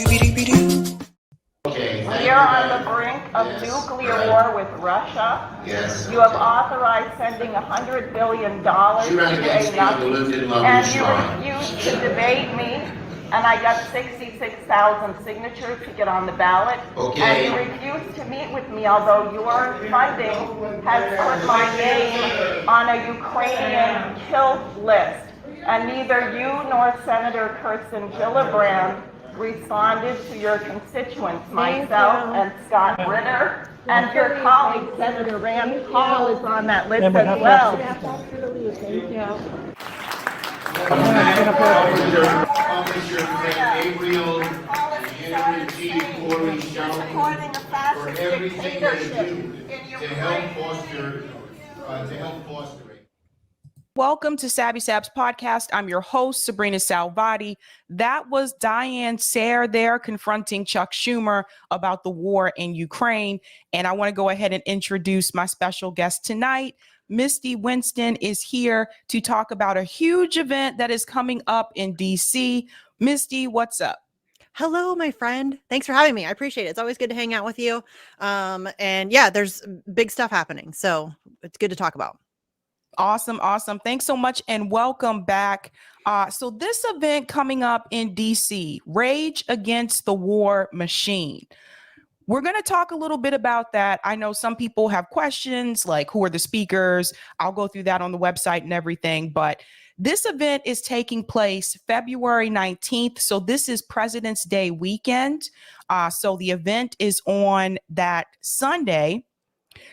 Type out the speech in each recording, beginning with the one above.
We are on the brink of nuclear war with Russia. Yes. You have authorized sending $100 billion to a Nazi, and you refused to debate me, and I got 66,000 signatures to get on the ballot. Okay. And you refused to meet with me, although your funding has put my name on a Ukrainian kill list. And neither you nor Senator Kirsten Gillibrand responded to your constituents, myself and Scott Ritter, and your colleague, Senator Rand Paul, is on that list as well. Supporting a fascist dictatorship in Ukraine. To help foster it. Welcome to Sabs podcast. I'm your host, sabrinasalvati. That was Diane Sayre there confronting Chuck Schumer about the war in Ukraine. And I want to go ahead and introduce my special guest tonight. Misty Winston is here to talk about a huge event that is coming up in DC. Misty, what's up? Hello, my friend. Thanks for having me. I appreciate it. It's always good to hang out with you. And yeah, there's big stuff happening. So it's good to talk about. Awesome. Thanks so much and welcome back. So this event coming up in DC, Rage Against the War Machine. We're going to talk a little bit about that. I know some people have questions like who are the speakers? I'll go through that on the website and everything. But this event is taking place February 19th. So this is President's Day weekend. So the event is on that Sunday.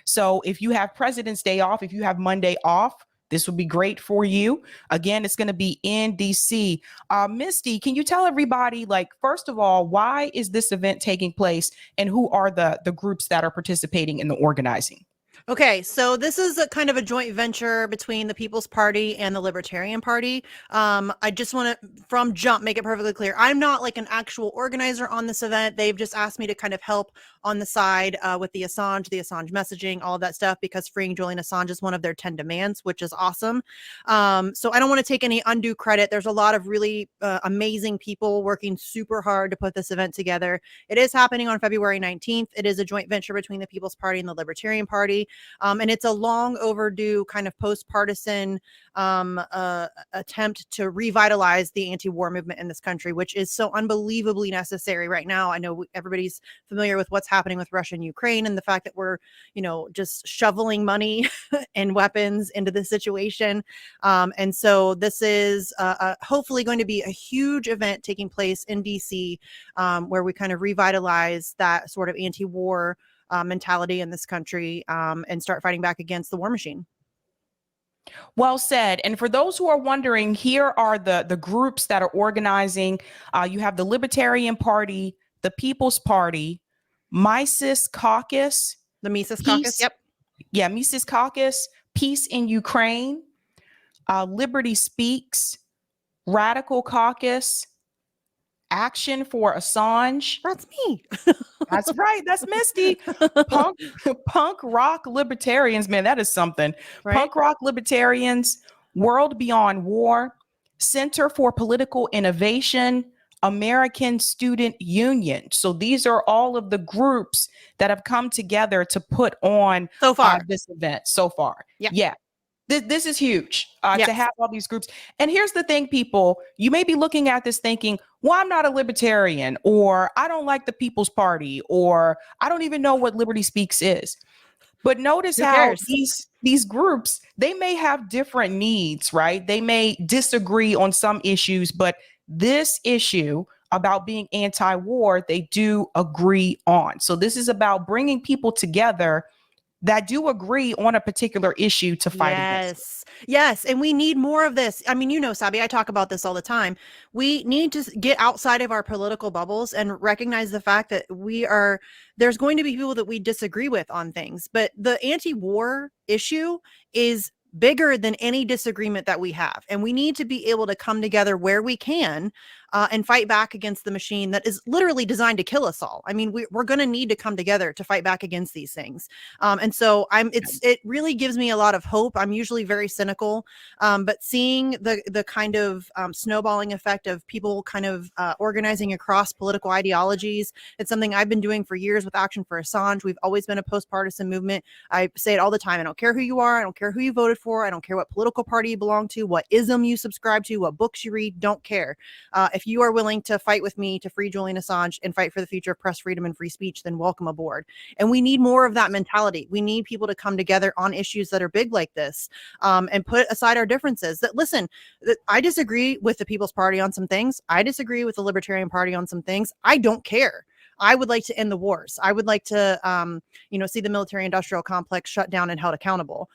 So if you have President's Day off, if you have Monday off, this would be great for you. Again, it's going to be in DC. Misty, can you tell everybody, like, first of all, why is this event taking place and who are the groups that are participating in the organizing? Okay, so this is a kind of a joint venture between the People's Party and the Libertarian Party. I just want to, from jump, make it perfectly clear. I'm not like an actual organizer on this event. They've just asked me to kind of help on the side with the Assange messaging, all of that stuff, because freeing Julian Assange is one of their 10 demands, which is awesome. So I don't want to take any undue credit. There's a lot of really amazing people working super hard to put this event together. It is happening on February 19th. It is a joint venture between the People's Party and the Libertarian Party. And it's a long overdue kind of post-partisan attempt to revitalize the anti-war movement in this country, which is so unbelievably necessary right now. I know everybody's familiar with what's happening with Russia and Ukraine and the fact that we're, just shoveling money and weapons into this situation. And so this is hopefully going to be a huge event taking place in DC where we kind of revitalize that sort of anti-war mentality in this country and start fighting back against the war machine. Well said. And for those who are wondering, here are the groups that are organizing. You have the Libertarian Party, the People's Party, Mises Caucus. The Mises Caucus, yep. Yeah, Mises Caucus, Peace in Ukraine, Liberty Speaks, Radical Caucus, Action for Assange. That's me. That's right. That's Misty. Punk rock libertarians, man, that is something. Right? Punk rock libertarians, World Beyond War, Center for Political Innovation, American Student Union. So these are all of the groups that have come together to put on so far this event so far. Yep. Yeah. This is huge to have all these groups. And here's the thing, people, you may be looking at this thinking, well, I'm not a libertarian, or I don't like the People's Party, or I don't even know what Liberty Speaks is. But notice how these groups, they may have different needs, right? They may disagree on some issues, but this issue about being anti-war, they do agree on. So this is about bringing people together that do agree on a particular issue to fight against. Yes. And we need more of this. I mean, Sabby, I talk about this all the time. We need to get outside of our political bubbles and recognize the fact that there's going to be people that we disagree with on things, but the anti-war issue is bigger than any disagreement that we have. And we need to be able to come together where we can and fight back against the machine that is literally designed to kill us all. I mean, we're going to need to come together to fight back against these things. And so it really gives me a lot of hope. I'm usually very cynical, but seeing the kind of snowballing effect of people kind of organizing across political ideologies, it's something I've been doing for years with Action for Assange. We've always been a post-partisan movement. I say it all the time. I don't care who you are. I don't care who you voted for. I don't care what political party you belong to, what ism you subscribe to, what books you read. Don't care. If you are willing to fight with me to free Julian Assange and fight for the future of press freedom and free speech, then welcome aboard. And we need more of that mentality. We need people to come together on issues that are big like this, and put aside our differences. That listen, I disagree with the People's Party on some things. I disagree with the Libertarian Party on some things. I don't care. I would like to end the wars. I would like to, see the military-industrial complex shut down and held accountable.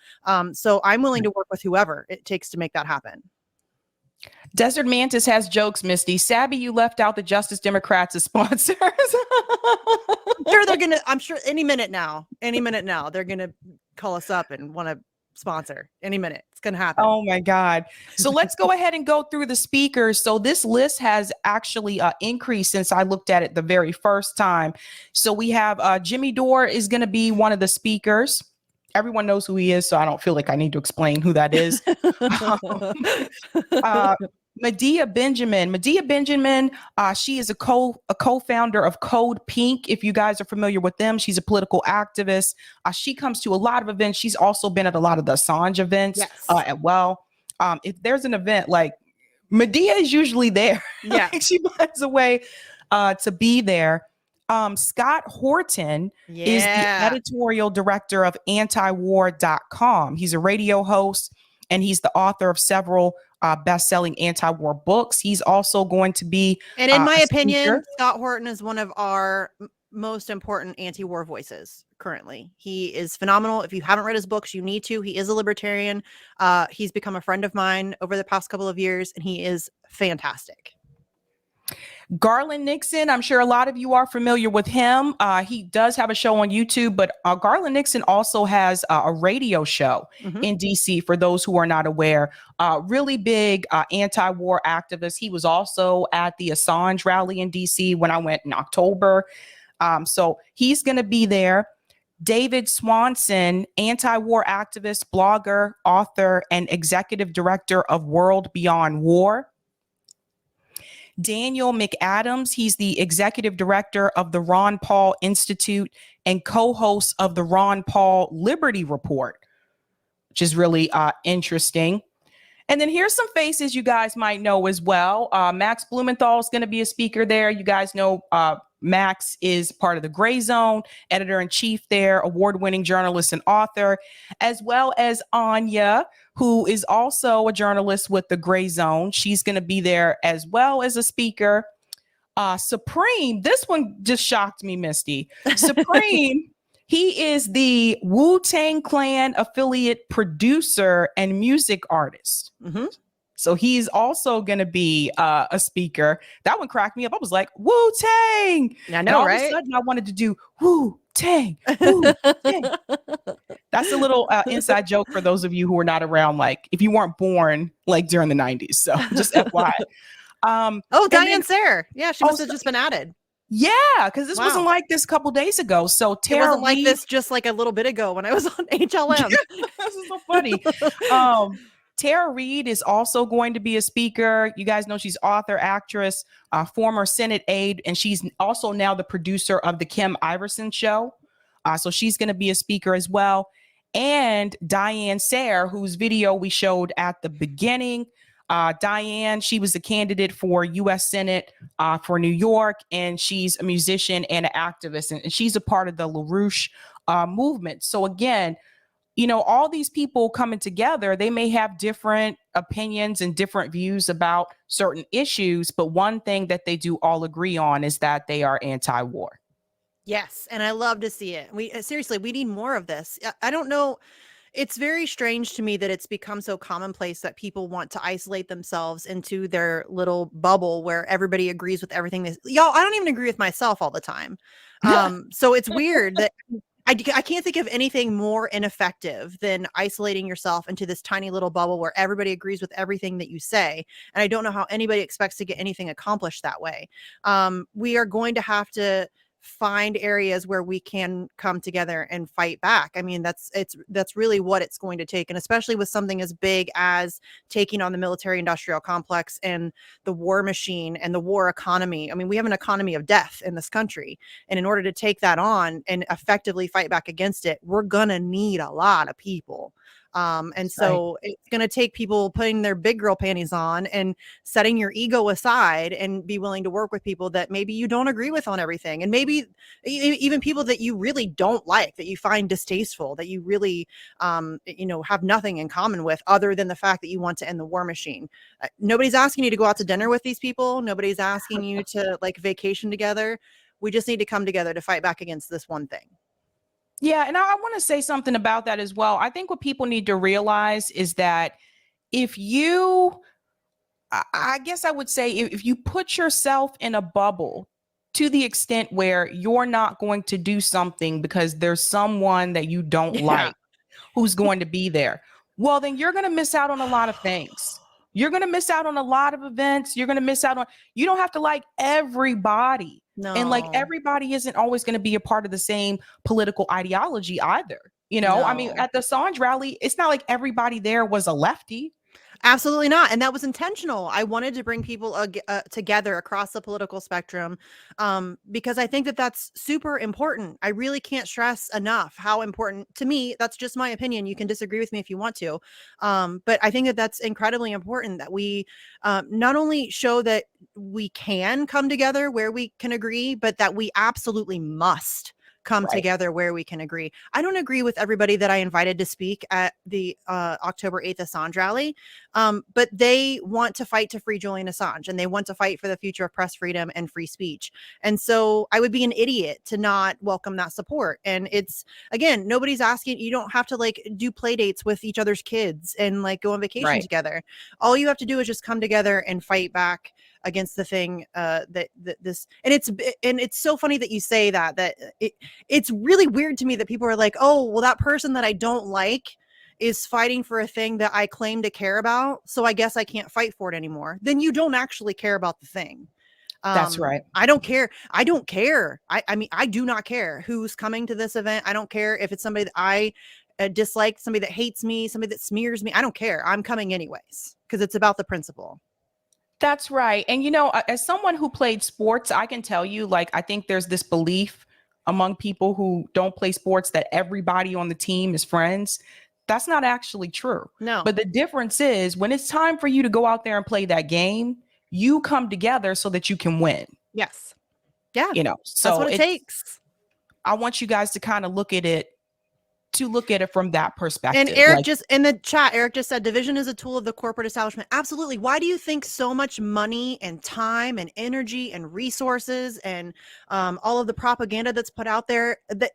So I'm willing to work with whoever it takes to make that happen. Desert Mantis has jokes, Misty. Sabby, you left out the Justice Democrats as sponsors. I'm sure any minute now, they're going to call us up and want to sponsor any minute. It's going to happen. Oh my God. So let's go ahead and go through the speakers. So this list has actually increased since I looked at it the very first time. So we have Jimmy Dore is going to be one of the speakers. Everyone knows who he is, so I don't feel like I need to explain who that is. Medea Benjamin, she is a co-founder of Code Pink. If you guys are familiar with them, she's a political activist. She comes to a lot of events. She's also been at a lot of the Assange events. Yes. If there's an event, like Medea is usually there. Yeah. She finds a way to be there. Scott Horton is the editorial director of antiwar.com. He's a radio host and he's the author of several best-selling anti-war books. He's also going to be, and in my opinion, Scott Horton is one of our most important anti-war voices currently. He is phenomenal. If you haven't read his books, you need to. He is a libertarian. He's become a friend of mine over the past couple of years, and he is fantastic. Garland Nixon, I'm sure a lot of you are familiar with him. He does have a show on YouTube, but Garland Nixon also has a radio show in DC, for those who are not aware. Really big anti-war activist. He was also at the Assange rally in DC when I went in October. So he's going to be there. David Swanson, anti-war activist, blogger, author, and executive director of World Beyond War. Daniel McAdams, he's the executive director of the Ron Paul Institute and co-host of the Ron Paul Liberty Report, which is really interesting. And then here's some faces you guys might know as well. Max Blumenthal is going to be a speaker there. You guys know Max is part of the Gray Zone, editor-in-chief there, award-winning journalist and author, as well as Anya, who is also a journalist with the Gray Zone. She's going to be there as well as a speaker. Supreme, this one just shocked me, Misty. Supreme, he is the Wu-Tang Clan affiliate producer and music artist. So he's also going to be a speaker. That one cracked me up. I was like, Wu-Tang. I know, right? All of a sudden I wanted to do Wu-Tang, Wu-Tang. That's a little inside joke for those of you who are not around, like if you weren't born like during the 90s. So just FYI. Diane Sayre. Yeah, she must have just been added. Yeah, because this wasn't like this a couple days ago. So Tara, it wasn't like this just like a little bit ago when I was on HLM. This is so funny. Tara Reid is also going to be a speaker. You guys know she's author, actress, former Senate aide, and she's also now the producer of the Kim Iverson Show. So she's going to be a speaker as well. And Diane Sayre, whose video we showed at the beginning. Diane, she was a candidate for U.S. Senate for New York, and she's a musician and an activist, and she's a part of the LaRouche movement. So again, you know, all these people coming together, they may have different opinions and different views about certain issues, but one thing that they do all agree on is that they are anti-war. Yes, and I love to see it. We seriously, we need more of this. I don't know. It's very strange to me that it's become so commonplace that people want to isolate themselves into their little bubble where everybody agrees with everything. Y'all, I don't even agree with myself all the time. So it's weird that I can't think of anything more ineffective than isolating yourself into this tiny little bubble where everybody agrees with everything that you say. And I don't know how anybody expects to get anything accomplished that way. We are going to have to find areas where we can come together and fight back. I mean, that's really what it's going to take. And especially with something as big as taking on the military industrial complex and the war machine and the war economy. I mean, we have an economy of death in this country. And in order to take that on and effectively fight back against it, we're going to need a lot of people. And so it's going to take people putting their big girl panties on and setting your ego aside and be willing to work with people that maybe you don't agree with on everything. And maybe even people that you really don't like, that you find distasteful, that you really, have nothing in common with other than the fact that you want to end the war machine. Nobody's asking you to go out to dinner with these people. Nobody's asking you to like vacation together. We just need to come together to fight back against this one thing. Yeah, and I want to say something about that as well. I think what people need to realize is that if you, I guess I would say, if you put yourself in a bubble to the extent where you're not going to do something because there's someone that you don't like who's going to be there, well, then you're going to miss out on a lot of things. You're going to miss out on a lot of events. You're going to miss out on, you don't have to like everybody. No. And like everybody isn't always going to be a part of the same political ideology either. I mean, at the Assange rally, it's not like everybody there was a lefty. Absolutely not. And that was intentional. I wanted to bring people together across the political spectrum because I think that that's super important. I really can't stress enough how important, to me, that's just my opinion. You can disagree with me if you want to. But I think that that's incredibly important that we not only show that we can come together where we can agree, but that we absolutely must come together where we can agree. I don't agree with everybody that I invited to speak at the October 8th Assange rally, but they want to fight to free Julian Assange and they want to fight for the future of press freedom and free speech. And so I would be an idiot to not welcome that support. And it's, again, nobody's asking, you don't have to like do play dates with each other's kids and like go on vacation together. All you have to do is just come together and fight back against the thing that this, and it's so funny that you say that it's really weird to me that people are like, oh, well, that person that I don't like is fighting for a thing that I claim to care about, so I guess I can't fight for it anymore. Then you don't actually care about the thing. That's right. I don't care. I mean, I do not care who's coming to this event. I don't care if it's somebody that I dislike, somebody that hates me, somebody that smears me. I don't care. I'm coming anyways because it's about the principle. That's right. And, as someone who played sports, I can tell you, like, I think there's this belief among people who don't play sports that everybody on the team is friends. That's not actually true. No. But the difference is when it's time for you to go out there and play that game, you come together so that you can win. Yes. Yeah. So that's what it takes. I want you guys to kind of look at it from that perspective. And Eric in the chat, Eric just said division is a tool of the corporate establishment. Absolutely. Why do you think so much money and time and energy and resources and all of the propaganda that's put out there that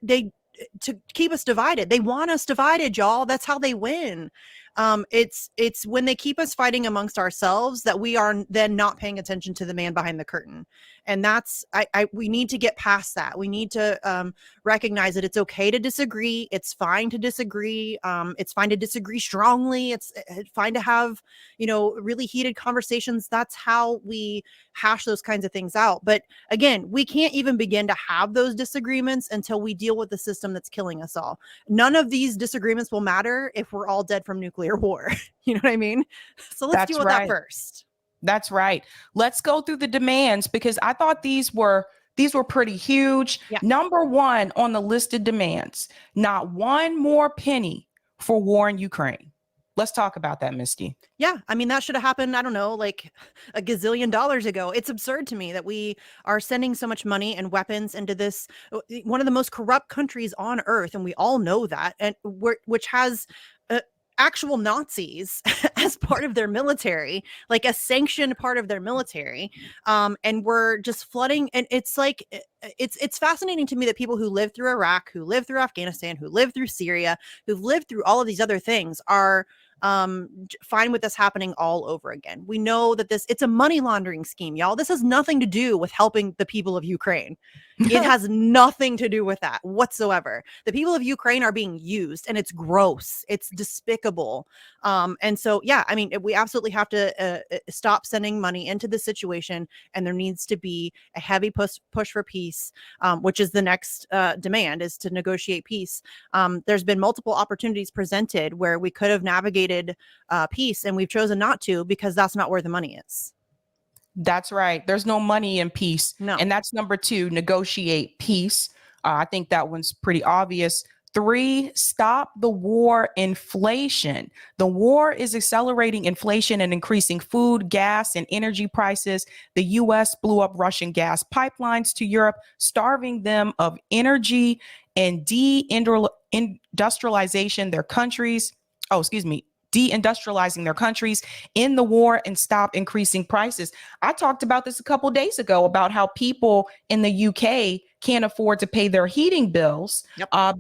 to keep us divided? They want us divided, y'all. That's how they win. It's when they keep us fighting amongst ourselves that we are then not paying attention to the man behind the curtain. And that's, we need to get past that. We need to recognize that it's okay to disagree. It's fine to disagree. It's fine to disagree strongly. It's fine to have, really heated conversations. That's how we hash those kinds of things out. But again, we can't even begin to have those disagreements until we deal with the system that's killing us all. None of these disagreements will matter if we're all dead from nuclear war. You know what I mean? So let's deal with that first. That's right. Let's go through the demands because I thought these were pretty huge. Yeah. Number one on the listed demands, not one more penny for war in Ukraine. Let's talk about that, Misty. Yeah. I mean, that should have happened, I don't know, like a gazillion dollars ago. It's absurd to me that we are sending so much money and weapons into this, one of the most corrupt countries on earth. And we all know that, and which has actual Nazis as part of their military, like a sanctioned part of their military. And we're just flooding. And it's like, it's fascinating to me that people who lived through Iraq, who lived through Afghanistan, who lived through Syria, who've lived through all of these other things are fine with this happening all over again. We know that it's a money laundering scheme, y'all. This has nothing to do with helping the people of Ukraine. It has nothing to do with that whatsoever. The people of Ukraine are being used, and it's gross. It's despicable. And so, yeah, I mean, we absolutely have to stop sending money into this situation, and there needs to be a heavy push for peace, which is the next demand, is to negotiate peace. There's been multiple opportunities presented where we could have navigated peace, and we've chosen not to because that's not where the money is. That's right. There's no money in peace. No. And that's number 2, negotiate peace. I think that one's pretty obvious. 3, stop the war inflation. The war is accelerating inflation and increasing food, gas, and energy prices. The U.S. blew up Russian gas pipelines to Europe, starving them of energy and deindustrializing their countries in the war, and stop increasing prices. I talked about this a couple days ago about how people in the UK can't afford to pay their heating bills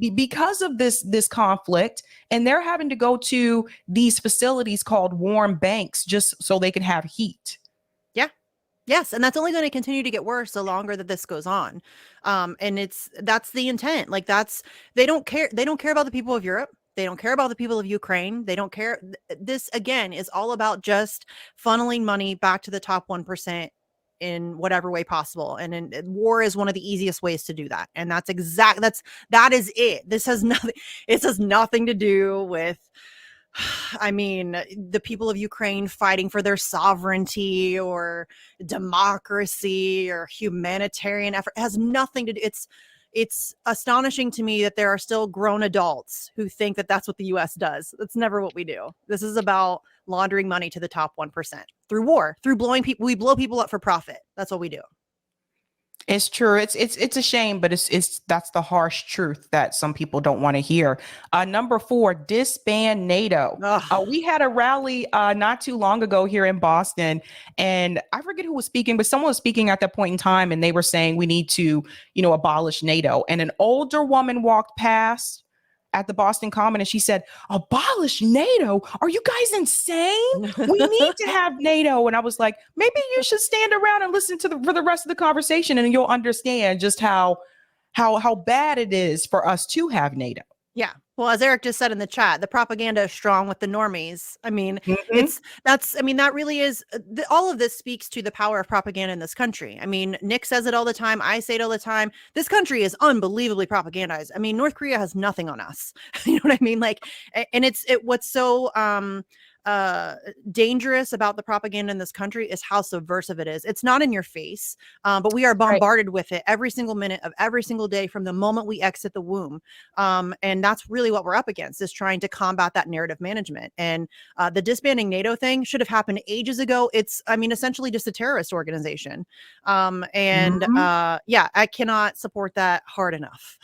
because of this conflict, and they're having to go to these facilities called warm banks just so they can have heat. Yes, and that's only going to continue to get worse the longer that this goes on. And that's the intent. Like, they don't care. They don't care about the people of Europe. They don't care about the people of Ukraine. They don't care. This, again, is all about just funneling money back to the top 1% in whatever way possible. And war is one of the easiest ways to do that. And that is it. This has nothing to do with, I mean, the people of Ukraine fighting for their sovereignty or democracy or humanitarian effort. It has nothing to do. It's astonishing to me that there are still grown adults who think that that's what the U.S. does. That's never what we do. This is about laundering money to the top 1% through war, through blowing people. We blow people up for profit. That's what we do. It's true. It's a shame, but that's the harsh truth that some people don't want to hear. Number 4, disband NATO. We had a rally not too long ago here in Boston, and I forget who was speaking, but someone was speaking at that point in time, and they were saying we need to, abolish NATO. And an older woman walked past at the Boston Common, and she said, "Abolish NATO? Are you guys insane? We need to have NATO." And I was like, maybe you should stand around and listen for the rest of the conversation, and you'll understand just how bad it is for us to have NATO. Yeah. Well, as Eric just said in the chat, the propaganda is strong with the normies. I mean, that really is, all of this speaks to the power of propaganda in this country. I mean, Nick says it all the time. I say it all the time. This country is unbelievably propagandized. I mean, North Korea has nothing on us. You know what I mean? Like, and what's so, dangerous about the propaganda in this country is how subversive it is. It's not in your face, but we are bombarded with it every single minute of every single day from the moment we exit the womb. And that's really what we're up against, is trying to combat that narrative management. And the disbanding NATO thing should have happened ages ago. It's, essentially just a terrorist organization. Yeah, I cannot support that hard enough.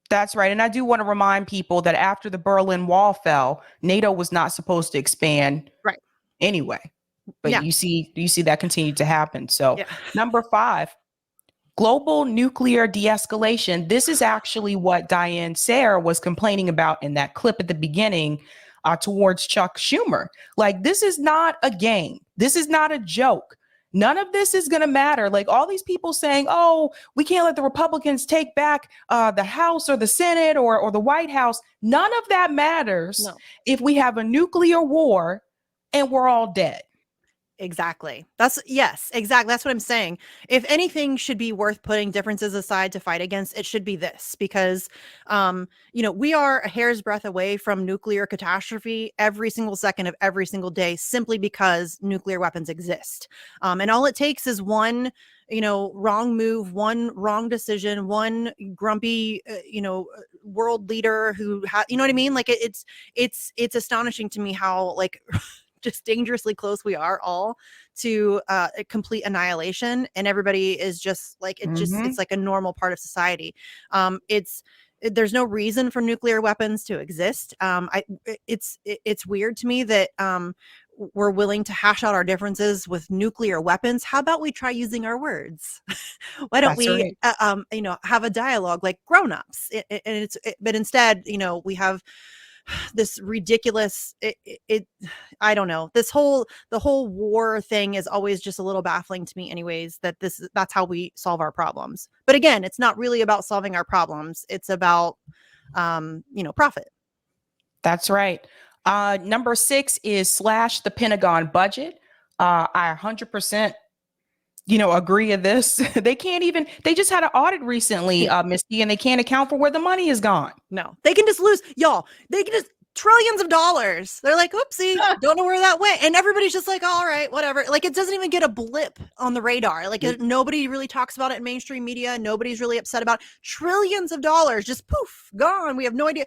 That's right. And I do want to remind people that after the Berlin Wall fell, NATO was not supposed to expand anyway. But you see that continued to happen. So number 5, global nuclear de-escalation. This is actually what Diane Sayre was complaining about in that clip at the beginning towards Chuck Schumer. Like, this is not a game. This is not a joke. None of this is going to matter. Like, all these people saying, oh, we can't let the Republicans take back the House or the Senate or the White House. None of that matters if we have a nuclear war and we're all dead. Exactly. Exactly. That's what I'm saying. If anything should be worth putting differences aside to fight against, it should be this, because, we are a hair's breadth away from nuclear catastrophe every single second of every single day, simply because nuclear weapons exist. And all it takes is one, wrong move, one wrong decision, one grumpy, world leader who you know what I mean? Like, it's astonishing to me how, like, just dangerously close we are all to a complete annihilation, and everybody is just like, it's like a normal part of society. There's no reason for nuclear weapons to exist. It's weird to me that we're willing to hash out our differences with nuclear weapons. How about we try using our words? Why don't we have a dialogue like grown-ups? But instead, we have this ridiculous, I don't know, the whole war thing is always just a little baffling to me anyways, that's how we solve our problems. But again, it's not really about solving our problems. It's about, profit. That's right. Number 6 is slash the Pentagon budget. I 100%, agree with this. They just had an audit recently, Misty, and they can't account for where the money is gone. No, they can just lose, y'all. They can just trillions of dollars. They're like, oopsie, don't know where that went. And everybody's just like, all right, whatever. Like, it doesn't even get a blip on the radar. Like, nobody really talks about it in mainstream media. Nobody's really upset about trillions of dollars. Just poof, gone. We have no idea.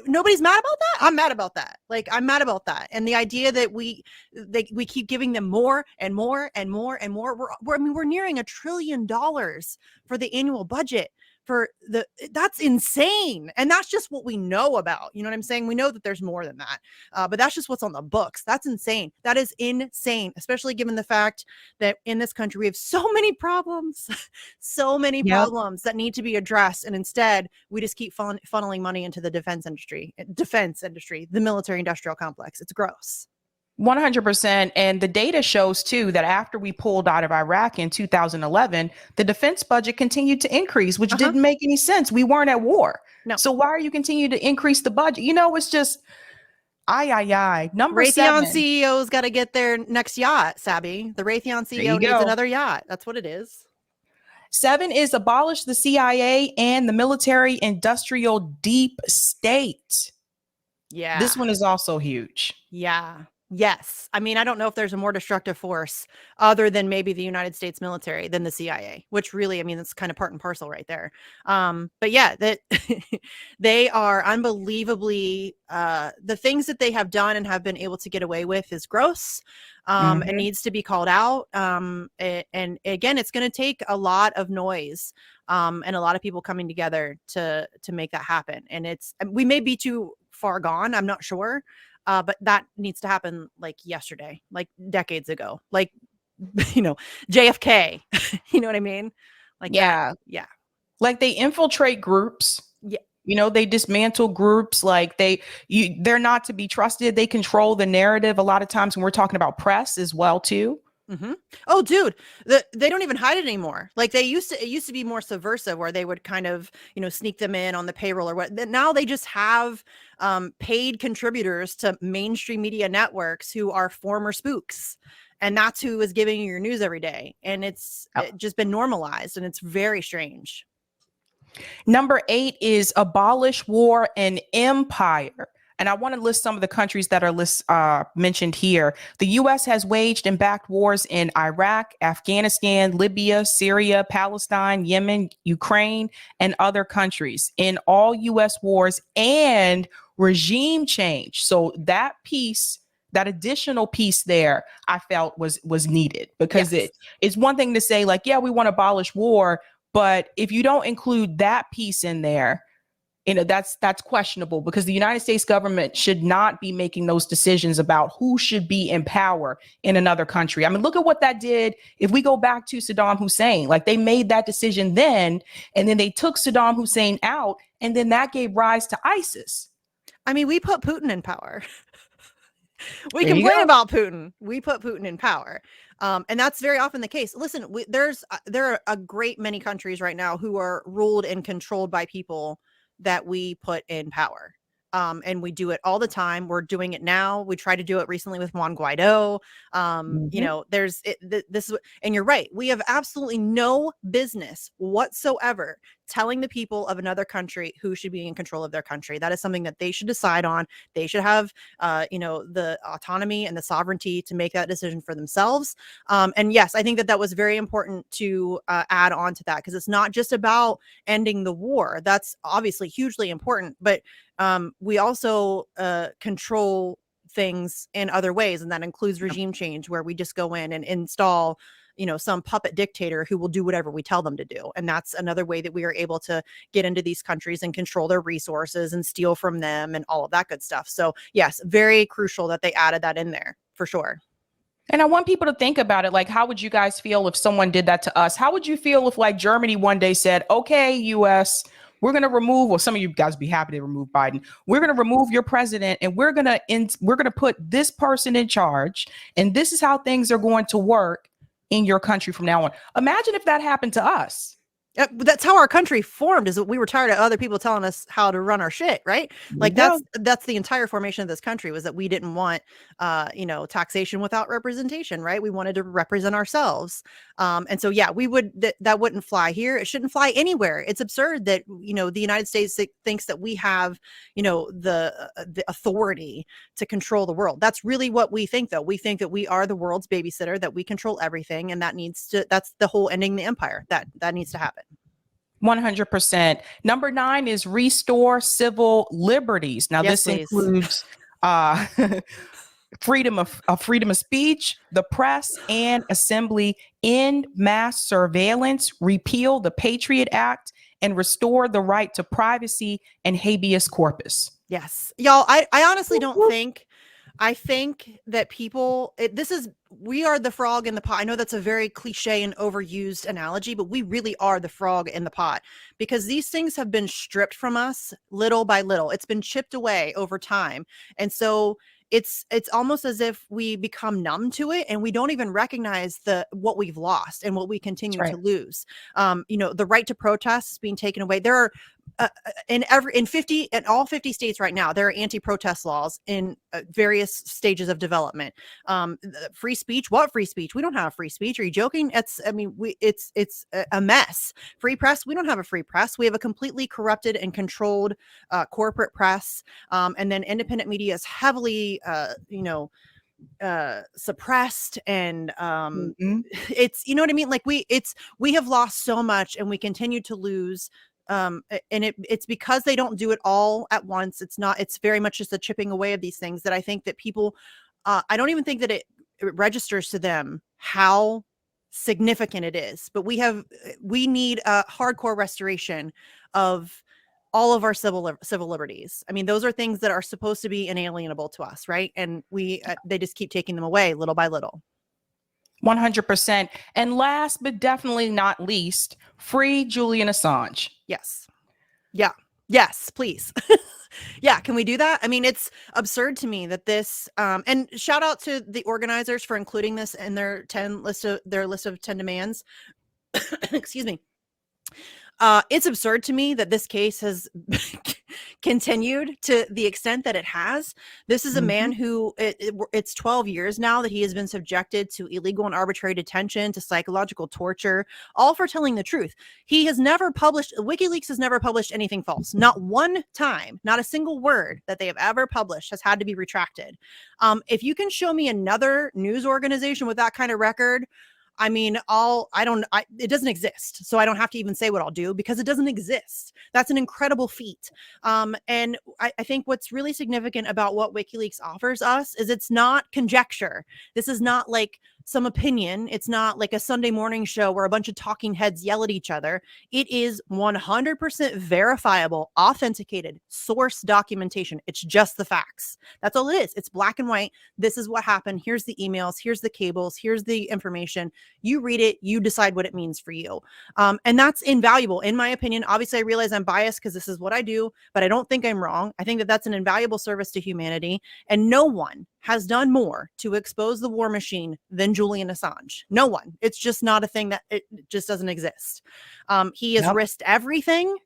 Nobody's mad about that. I'm mad about that. Like, I'm mad about that. And the idea that we keep giving them more and more and more and more. We're nearing $1 trillion for the annual budget. That's insane. And that's just what we know about. You know what I'm saying? We know that there's more than that. But that's just what's on the books. That's insane. That is insane, especially given the fact that in this country we have so many problems, problems that need to be addressed. And instead, we just keep funneling money into the defense industry, the military industrial complex. It's gross. 100%. And the data shows, too, that after we pulled out of Iraq in 2011, the defense budget continued to increase, which didn't make any sense. We weren't at war. No. So why are you continuing to increase the budget? It's just, Number Raytheon 7. CEO's got to get their next yacht, Sabby. The Raytheon CEO needs another yacht. That's what it is. 7 is abolish the CIA and the military industrial deep state. Yeah. This one is also huge. Yeah. Yes. I mean, I don't know if there's a more destructive force other than maybe the United States military than the CIA, which really, I mean, that's kind of part and parcel right there. But yeah, that they are unbelievably, the things that they have done and have been able to get away with is gross. It needs to be called out. And again, it's going to take a lot of noise and a lot of people coming together to make that happen. And we may be too far gone. I'm not sure. But that needs to happen like yesterday, like decades ago, like, JFK, you know what I mean? Like, yeah. Like they infiltrate groups. Yeah. They dismantle groups. Like they're not to be trusted. They control the narrative a lot of times when we're talking about press as well, too. Mm-hmm. Oh, dude, they don't even hide it anymore. Like it used to be more subversive where they would kind of, sneak them in on the payroll or what. Now they just have paid contributors to mainstream media networks who are former spooks. And that's who is giving you your news every day. And it's just been normalized and it's very strange. Number 8 is abolish war and empire. And I want to list some of the countries that are mentioned here. The U.S. has waged and backed wars in Iraq, Afghanistan, Libya, Syria, Palestine, Yemen, Ukraine, and other countries in all U.S. wars and regime change. So that piece, that additional piece there, I felt was needed because it's one thing to say like, yeah, we want to abolish war. But if you don't include that piece in there, that's questionable because the United States government should not be making those decisions about who should be in power in another country. I mean, look at what that did. If we go back to Saddam Hussein, like they made that decision then, and then they took Saddam Hussein out, and then that gave rise to ISIS. I mean, we put Putin in power. We complain about Putin. We put Putin in power. And that's very often the case. Listen, there are a great many countries right now who are ruled and controlled by people that we put in power. And we do it all the time. We're doing it now. We tried to do it recently with Juan Guaido. And you're right. We have absolutely no business whatsoever telling the people of another country who should be in control of their country. That is something that they should decide on. They should have, the autonomy and the sovereignty to make that decision for themselves. And yes, I think that was very important to add on to that because it's not just about ending the war. That's obviously hugely important, but we also control things in other ways, and that includes regime change, where we just go in and install, some puppet dictator who will do whatever we tell them to do. And that's another way that we are able to get into these countries and control their resources and steal from them and all of that good stuff. So yes, very crucial that they added that in there for sure. And I want people to think about it. Like, how would you guys feel if someone did that to us? How would you feel if like Germany one day said, okay, US, we're going to remove, well, some of you guys be happy to remove Biden. We're going to remove your president, and we're going to put this person in charge. And this is how things are going to work in your country from now on. Imagine if that happened to us. That's how our country formed, is that we were tired of other people telling us how to run our shit, right? Like that's the entire formation of this country, was that we didn't want taxation without representation, right? We wanted to represent ourselves. And so we would that wouldn't fly here. It shouldn't fly anywhere. It's absurd that the United States thinks that we have the authority to control the world. That's really what we think, though. We think that we are the world's babysitter, that we control everything, and that's the whole ending the empire. That needs to happen. 100%. Number 9 is restore civil liberties. Now, this includes freedom of speech, the press, and assembly, end mass surveillance, repeal the Patriot Act, and restore the right to privacy and habeas corpus. Yes, y'all. I honestly don't think. I think that we are the frog in the pot. I know that's a very cliche and overused analogy, but we really are the frog in the pot, because these things have been stripped from us little by little. It's been chipped away over time. And so it's almost as if we become numb to it, and we don't even recognize what we've lost and what we continue to lose. The right to protest is being taken away. There are in all 50 states right now, there are anti-protest laws in various stages of development. Free speech, what free speech? We don't have free speech. Are you joking? It's a mess. Free press, we don't have a free press. We have a completely corrupted and controlled corporate press. And then independent media is heavily suppressed, and it's, you know what I mean? Like we have lost so much, and we continue to lose. And it's because they don't do it all at once. It's very much just a chipping away of these things that I think that people, I don't even think that it registers to them how significant it is, but we need a hardcore restoration of all of our civil liberties. I mean, those are things that are supposed to be inalienable to us, right? And they just keep taking them away little by little. 100%. And last but definitely not least, free Julian Assange. Yes. Yeah. Yes, please. Yeah. Can we do that? I mean, it's absurd to me that this, and shout out to the organizers for including this in their list of 10 demands. Excuse me. It's absurd to me that this case has continued to the extent that it has. This is a man who it's 12 years now that he has been subjected to illegal and arbitrary detention, to psychological torture, all for telling the truth. He has never published, WikiLeaks has never published anything false. Not one time, not a single word that they have ever published has had to be retracted. If you can show me another news organization with that kind of record, I mean, it doesn't exist. So I don't have to even say what I'll do, because it doesn't exist. That's an incredible feat. And I think what's really significant about what WikiLeaks offers us is it's not conjecture. This is not like some opinion. It's not like a Sunday morning show where a bunch of talking heads yell at each other. It is 100% verifiable, authenticated, source documentation. It's just the facts. That's all it is. It's black and white. This is what happened. Here's the emails. Here's the cables. Here's the information. You read it. You decide what it means for you. And that's invaluable, in my opinion. Obviously, I realize I'm biased because this is what I do, but I don't think I'm wrong. I think that that's an invaluable service to humanity. And no one has done more to expose the war machine than Julian Assange. No one. It's just not a thing, that it just doesn't exist. He has risked everything.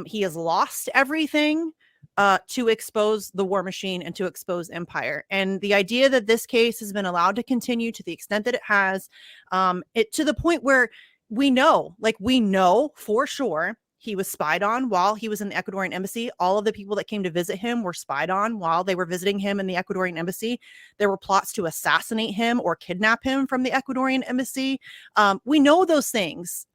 He has lost everything to expose the war machine and to expose empire. And the idea that this case has been allowed to continue to the extent that it has, to the point where we know for sure he was spied on while he was in the Ecuadorian embassy. All of the people that came to visit him were spied on while they were visiting him in the Ecuadorian embassy. There were plots to assassinate him or kidnap him from the Ecuadorian embassy. We know those things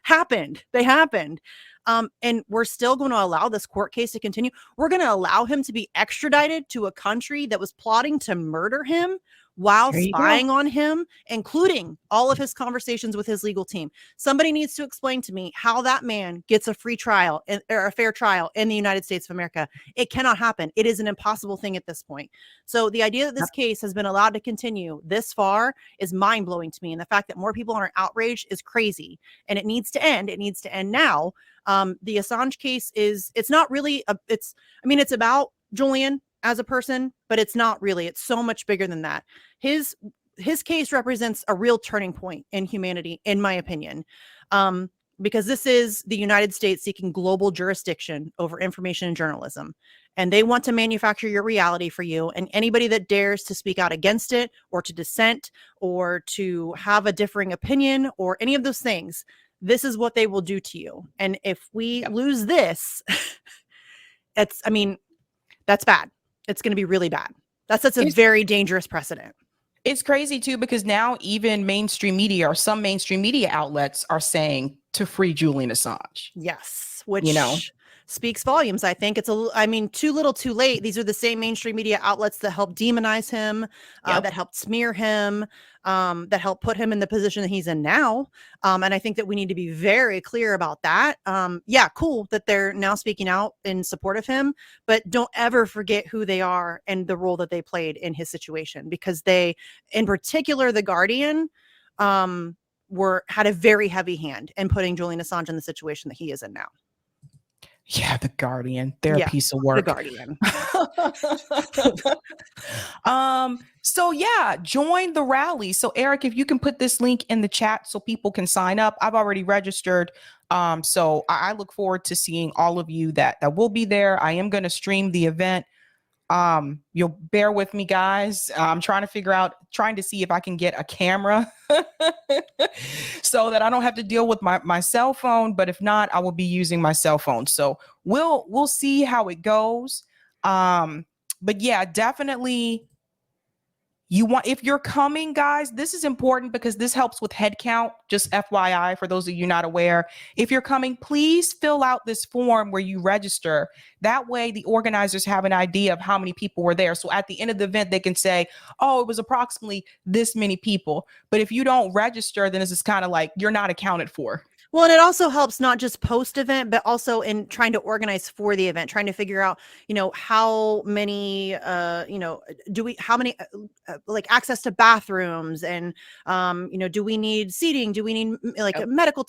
happened. They happened. And we're still going to allow this court case to continue. We're going to allow him to be extradited to a country that was plotting to murder him while There you spying on him, including all of his conversations with his legal team. Somebody needs to explain to me how that man gets a free trial or a fair trial in the United States of America. It cannot happen. It is an impossible thing at this point. So the idea that this case has been allowed to continue this far is mind-blowing to me. And the fact that more people are outraged is crazy. And it needs to end. It needs to end now. The Assange case it's not really, it's about Julian as a person, but it's not really. It's so much bigger than that. His case represents a real turning point in humanity, in my opinion, because this is the United States seeking global jurisdiction over information and journalism. And they want to manufacture your reality for you. And anybody that dares to speak out against it or to dissent or to have a differing opinion or any of those things, this is what they will do to you. And if we lose this, that's bad. It's going to be really bad. That's a very dangerous precedent. It's crazy too, because now even mainstream media or some mainstream media outlets are saying to free Julian Assange. Yes. Which, speaks volumes. I think it's too little too late. These are the same mainstream media outlets that helped demonize him, that helped smear him, that helped put him in the position that he's in now. And I think that we need to be very clear about that. Cool that they're now speaking out in support of him, but don't ever forget who they are and the role that they played in his situation, because they, in particular, The Guardian, had a very heavy hand in putting Julian Assange in the situation that he is in now. Yeah, The Guardian, they're a piece of work. The Guardian. So join the rally. So Eric, if you can put this link in the chat so people can sign up. I've already registered. So I look forward to seeing all of you that will be there. I am going to stream the event. You'll bear with me, guys. I'm trying to see if I can get a camera so that I don't have to deal with my cell phone. But if not, I will be using my cell phone. So we'll see how it goes. But yeah, definitely. If you're coming, guys, this is important because this helps with head count. Just FYI, for those of you not aware, if you're coming, please fill out this form where you register. That way the organizers have an idea of how many people were there. So at the end of the event, they can say, oh, it was approximately this many people. But if you don't register, then it's just kind of like you're not accounted for. Well, and it also helps not just post event, but also in trying to organize for the event, trying to figure out, how many, how many, like access to bathrooms and, do we need seating? Do we need a medical,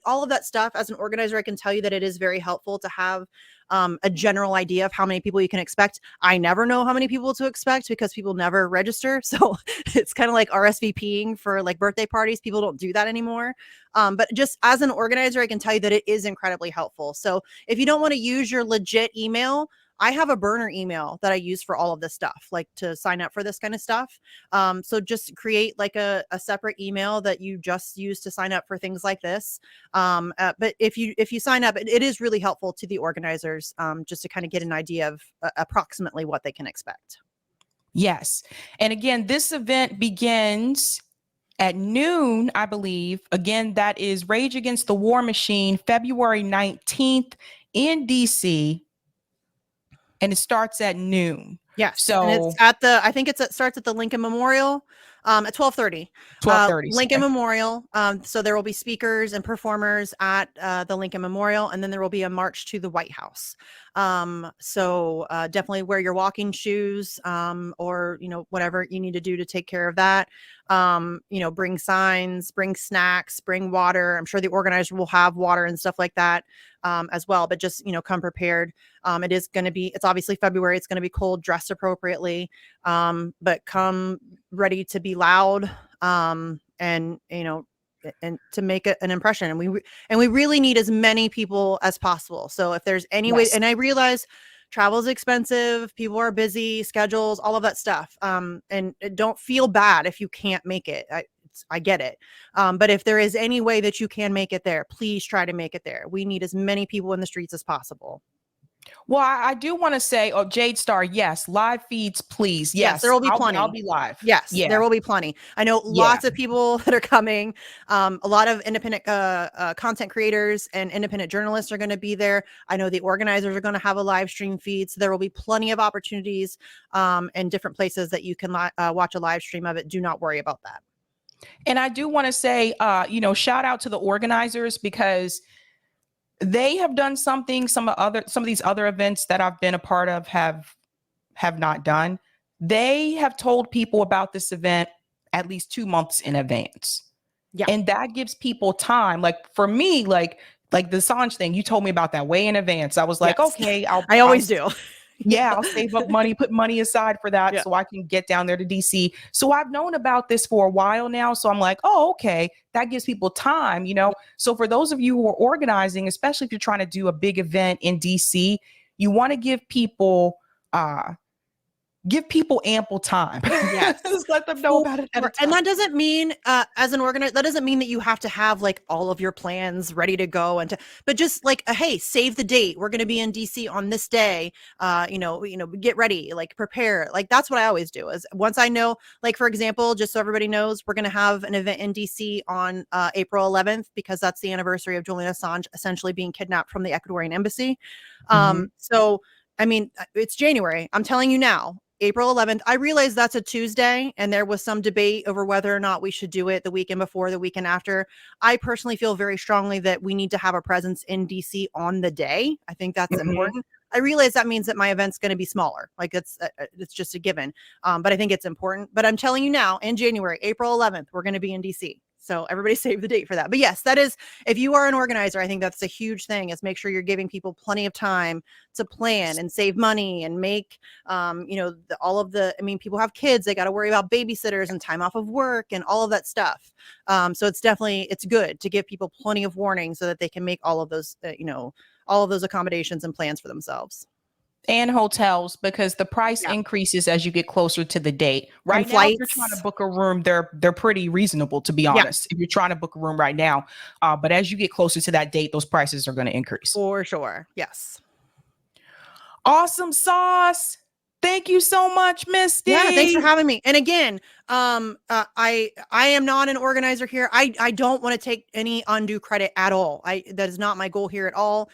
all of that stuff. As an organizer, I can tell you that it is very helpful to have a general idea of how many people you can expect. I never know how many people to expect because people never register. So it's kind of like RSVPing for like birthday parties. People don't do that anymore. But just as an organizer, I can tell you that it is incredibly helpful. So if you don't want to use your legit email, I have a burner email that I use for all of this stuff, like to sign up for this kind of stuff. So just create like a separate email that you just use to sign up for things like this. But if you sign up, it is really helpful to the organizers just to kind of get an idea of approximately what they can expect. Yes. And again, this event begins at noon, I believe. Again, that is Rage Against the War Machine, February 19th in DC. And it starts at noon. Yes. So and it's starts at the Lincoln Memorial at 12:30. 12:30. Lincoln Memorial. So there will be speakers and performers at the Lincoln Memorial, and then there will be a march to the White House. So definitely wear your walking shoes, or whatever you need to do to take care of that. Bring signs, bring snacks, bring water. I'm sure the organizer will have water and stuff like that as well, but just come prepared. It's obviously February, it's going to be cold, dress appropriately, but come ready to be loud, and to make an impression. And we really need as many people as possible. So if there's any way, and I realize travel is expensive, people are busy, schedules, all of that stuff. And don't feel bad if you can't make it. I get it. But if there is any way that you can make it there, please try to make it there. We need as many people in the streets as possible. Well, I do want to say, oh, Jade Star, yes, live feeds, please. Yes, there will be plenty. I'll be live. Yes, Yeah. there will be plenty. I know lots of people that are coming. A lot of independent content creators and independent journalists are going to be there. I know the organizers are going to have a live stream feed. So there will be plenty of opportunities and different places that you can watch a live stream of it. Do not worry about that. And I do want to say, shout out to the organizers, because they have done something some of these other events that I've been a part of have not done. They have told people about this event at least 2 months in advance. Yeah. And that gives people time. Like for me, like the Assange thing, you told me about that way in advance. I was like, okay, I always do. Yeah, I'll save up money, put money aside for that so I can get down there to DC. So I've known about this for a while now. So I'm like, oh, okay, that gives people time, So for those of you who are organizing, especially if you're trying to do a big event in DC, you want to give people ample time. Yes. Just let them know about it at a time. And that doesn't mean as an organizer, that doesn't mean that you have to have like all of your plans ready to go but just like, hey, save the date. We're going to be in DC on this day. Get ready, like prepare. Like that's what I always do is once I know, like, for example, just so everybody knows, we're going to have an event in DC on April 11th, because that's the anniversary of Julian Assange essentially being kidnapped from the Ecuadorian embassy. So, I mean, it's January. I'm telling you now, April 11th. I realize that's a Tuesday, and there was some debate over whether or not we should do it the weekend before, the weekend after. I personally feel very strongly that we need to have a presence in DC on the day. I think that's important. I realize that means that my event's going to be smaller. Like it's just a given. But I think it's important. But I'm telling you now, in January, April 11th, we're going to be in DC. So everybody save the date for that. But yes, that is, if you are an organizer, I think that's a huge thing, is make sure you're giving people plenty of time to plan and save money and make, people have kids, they got to worry about babysitters and time off of work and all of that stuff. So it's good to give people plenty of warning so that they can make all of those accommodations and plans for themselves. And hotels, because the price increases as you get closer to the date. Right now, if you're trying to book a room, they're pretty reasonable, to be honest. If you're trying to book a room right now, but as you get closer to that date, those prices are going to increase for sure. Yes. Awesome sauce. Thank you so much, Misty. Yeah, thanks for having me. And again, I am not an organizer here. I don't want to take any undue credit at all. That is not my goal here at all.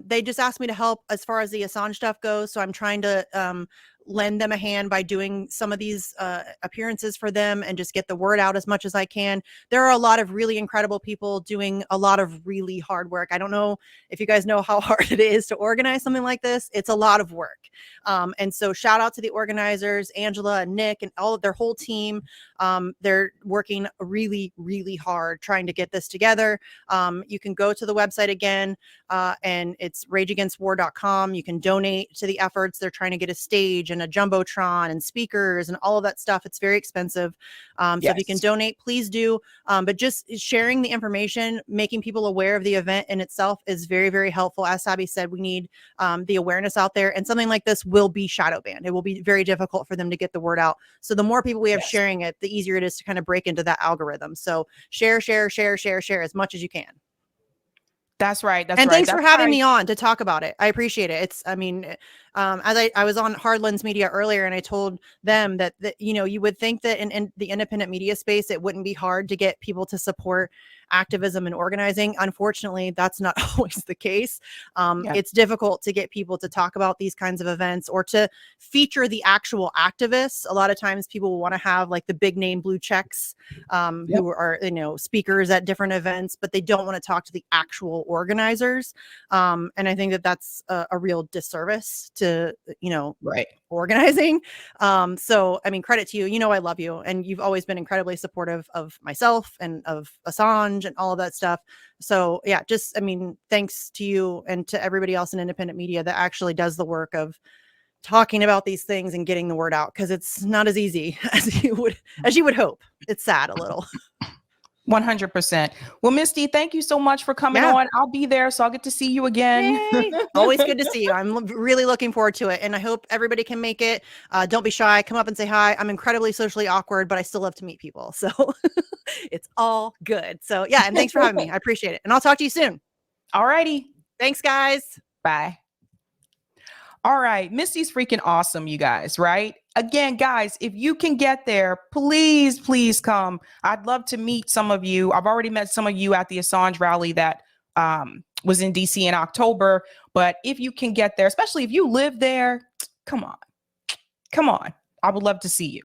They just asked me to help as far as the Assange stuff goes. So I'm trying to lend them a hand by doing some of these appearances for them and just get the word out as much as I can. There are a lot of really incredible people doing a lot of really hard work. I don't know if you guys know how hard it is to organize something like this. It's a lot of work. And so shout out to the organizers, Angela and Nick and all of their whole team. They're working really, really hard trying to get this together. You can go to the website again, and it's rageagainstwar.com. You can donate to the efforts. They're trying to get a stage and a jumbotron and speakers and all of that stuff. It's very expensive. So if you can donate, please do. But just sharing the information, making people aware of the event in itself is very, very helpful. As Sabby said, we need the awareness out there, and something like this will be shadow banned. It will be very difficult for them to get the word out. So the more people we have sharing it, the easier it is to kind of break into that algorithm. So share as much as you can. That's right. And thanks for having me on to talk about it. I appreciate it. As I was on Hardlands Media earlier, and I told them that you would think that in the independent media space, it wouldn't be hard to get people to support activism and organizing. Unfortunately, that's not always the case. It's difficult to get people to talk about these kinds of events or to feature the actual activists. A lot of times people will want to have like the big name blue checks who are, speakers at different events, but they don't want to talk to the actual organizers. And I think that that's a real disservice to, organizing. So, I mean, credit to you. I love you, and you've always been incredibly supportive of myself and of Assange and all of that stuff. So yeah, thanks to you and to everybody else in independent media that actually does the work of talking about these things and getting the word out, because it's not as easy as you would hope. It's sad a little. 100%. Well, Misty, thank you so much for coming on. I'll be there, so I'll get to see you again. Always good to see you. I'm really looking forward to it, and I hope everybody can make it. Don't be shy. Come up and say hi. I'm incredibly socially awkward, but I still love to meet people, so it's all good. So yeah, and thanks for having me. I appreciate it, and I'll talk to you soon. All righty. Thanks, guys. Bye. All right. Misty's freaking awesome, you guys, right? Again, guys, if you can get there, please, please come. I'd love to meet some of you. I've already met some of you at the Assange rally that was in DC in October. But if you can get there, especially if you live there, come on. Come on. I would love to see you.